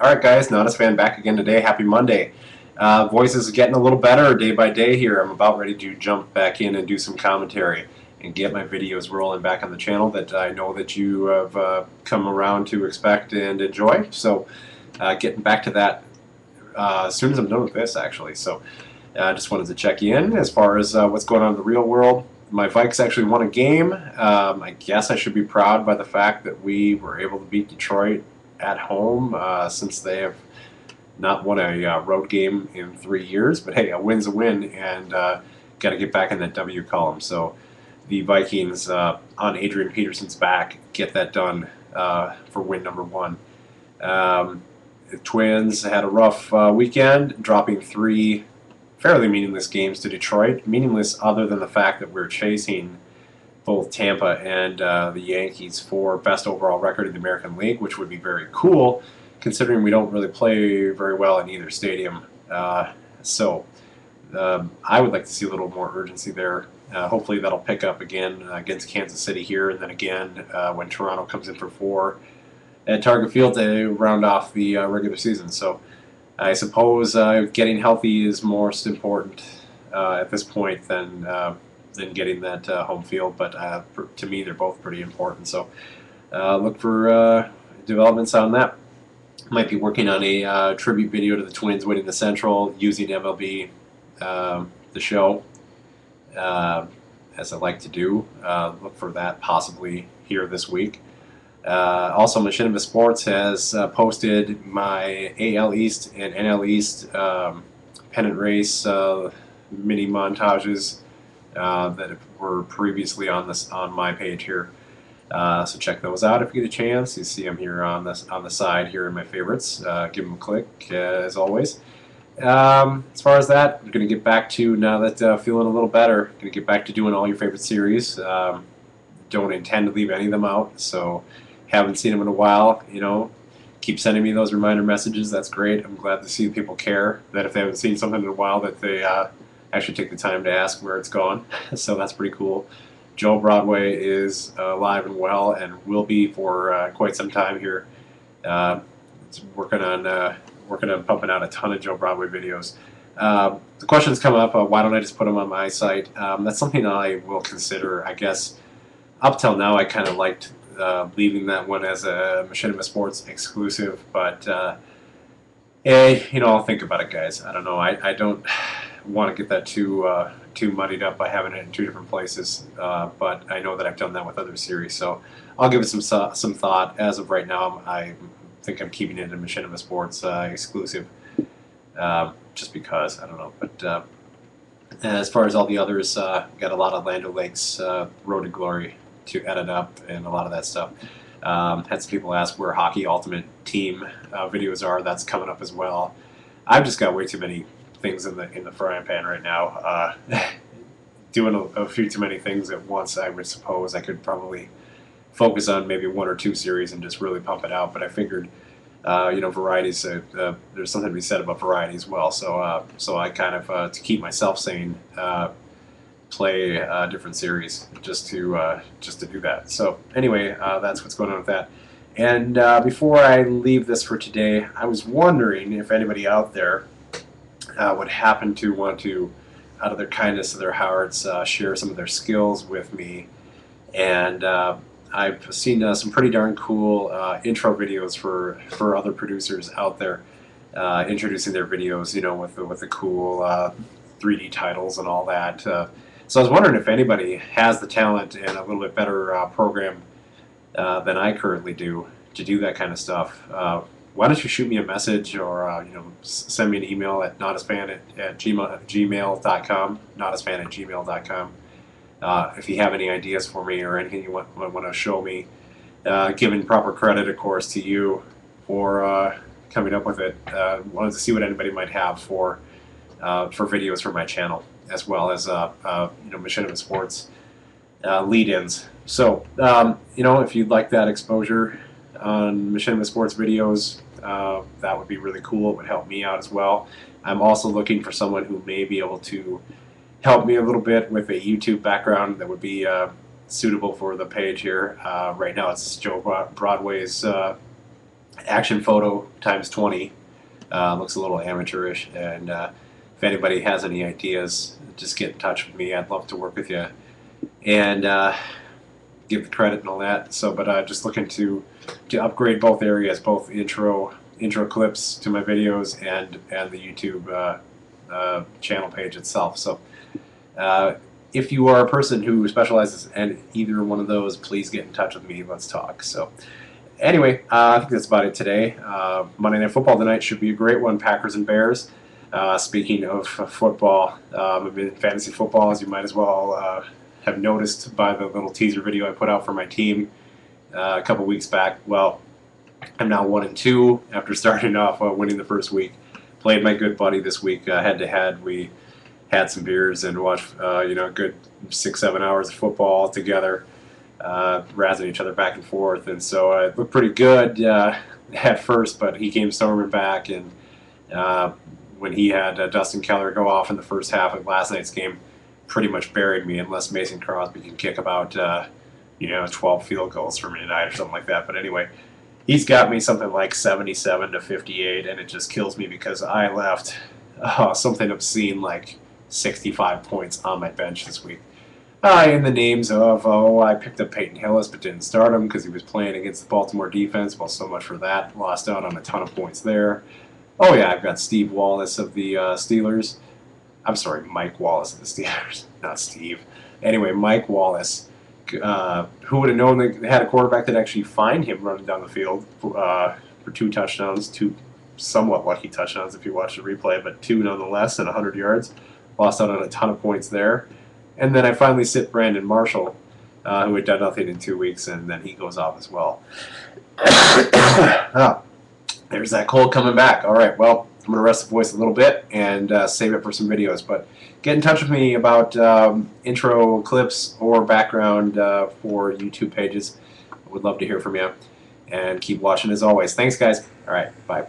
All right, guys, Nadasfan back again today. Happy Monday. Voice is getting a little better day by day here. I'm about ready to jump back in and do some commentary and get my videos rolling back on the channel that I know that you have come around to expect and enjoy. So, getting back to that as soon as I'm done with this, actually. So, I just wanted to check in as far as what's going on in the real world. My Vikes actually won a game. I guess I should be proud by the fact that we were able to beat Detroit at home since they have not won a road game in 3 years. But hey, a win's a win, and got to get back in that W column. So the Vikings on Adrian Peterson's back get that done for win number one. The Twins had a rough weekend, dropping three fairly meaningless games to Detroit. Meaningless other than the fact that we're chasing both Tampa and the Yankees for best overall record in the American League, which would be very cool, considering we don't really play very well in either stadium. I would like to see a little more urgency there. Hopefully that'll pick up again against Kansas City here, and then again when Toronto comes in for four at Target Field to round off the regular season. So I suppose getting healthy is most important at this point than getting that home field. But to me, they're both pretty important. So look for developments on that. Might be working on a tribute video to the Twins winning the Central using MLB the show, as I like to do. Look for that possibly here this week. Also, Machinima Sports has posted my AL East and NL East pennant race mini montages that were previously on my page here. So check those out if you get a chance. You see them here on the side here in my favorites. Give them a click as always. As far as that, I'm going to get back to, now that feeling a little better, going to get back to doing all your favorite series. Don't intend to leave any of them out, so haven't seen them in a while. Keep sending me those reminder messages. That's great. I'm glad to see people care, that if they haven't seen something in a while, that they actually take the time to ask where it's gone. So that's pretty cool. Joe Broadway is alive and well, and will be for quite some time here. It's working on pumping out a ton of Joe Broadway videos. The questions come up, why don't I just put them on my site? That's something I will consider. I guess up till now I kind of liked leaving that one as a Machinima Sports exclusive, but I'll think about it, guys. I don't know. I don't want to get that too muddied up by having it in two different places, but I know that I've done that with other series, so I'll give it some thought. As of right now, I think I'm keeping it in Machinima Sports exclusive, just because I don't know. But as far as all the others, got a lot of Land O'Lakes Road to Glory to edit up and a lot of that stuff. Had some people ask where Hockey Ultimate Team videos are. That's coming up as well. I've just got way too many things in the frying pan right now. Doing a few too many things at once. I would suppose I could probably focus on maybe one or two series and just really pump it out. But I figured, varieties. There's something to be said about variety as well. So I kind of to keep myself sane, play a different series just to do that. So anyway, that's what's going on with that. And before I leave this for today, I was wondering if anybody out there would happen to want to, out of their kindness of their hearts, share some of their skills with me. And I've seen some pretty darn cool intro videos for other producers out there, introducing their videos, with the cool 3D titles and all that. So I was wondering if anybody has the talent and a little bit better program than I currently do to do that kind of stuff. Why don't you shoot me a message, or send me an email at nadasfan@gmail.com, nadasfan@gmail.com. If you have any ideas for me or anything you want to show me, giving proper credit, of course, to you for coming up with it. Wanted to see what anybody might have for videos for my channel, as well as Machinima Sports lead-ins. So if you'd like that exposure on Machinima Sports videos, that would be really cool. It would help me out as well. I'm also looking for someone who may be able to help me a little bit with a YouTube background that would be suitable for the page here. Right now it's Joe Broadway's action photo times 20. Looks a little amateurish, and if anybody has any ideas, just get in touch with me. I'd love to work with you and give the credit and all that. So, but just looking to upgrade both areas, both intro clips to my videos and the YouTube channel page itself. So, if you are a person who specializes in either one of those, please get in touch with me. Let's talk. So. Anyway, I think that's about it today. Monday Night Football tonight should be a great one, Packers and Bears. Speaking of football, I'm in fantasy football, as you might as well have noticed by the little teaser video I put out for my team a couple weeks back. Well, I'm now 1-2 after starting off winning the first week. Played my good buddy this week head-to-head. We had some beers and watched a good 6-7 hours of football together. Razzing each other back and forth, and so it looked pretty good at first, but he came storming back, and when he had Dustin Keller go off in the first half of last night's game, pretty much buried me, unless Mason Crosby can kick about 12 field goals for me tonight or something like that. But anyway, he's got me something like 77-58, and it just kills me because I left something obscene like 65 points on my bench this week. In the names of, I picked up Peyton Hillis but didn't start him because he was playing against the Baltimore defense. Well, so much for that. Lost out on a ton of points there. Oh, yeah, I've got Steve Wallace of the Steelers. I'm sorry, Mike Wallace of the Steelers, not Steve. Anyway, Mike Wallace. Who would have known they had a quarterback that actually find him running down the field for 2 touchdowns, 2 somewhat lucky touchdowns if you watch the replay, but 2 nonetheless and 100 yards. Lost out on a ton of points there. And then I finally sit Brandon Marshall, who had done nothing in 2 weeks, and then he goes off as well. There's that cold coming back. All right, well, I'm going to rest the voice a little bit and save it for some videos. But get in touch with me about intro clips or background for YouTube pages. I would love to hear from you. And keep watching as always. Thanks, guys. All right, bye.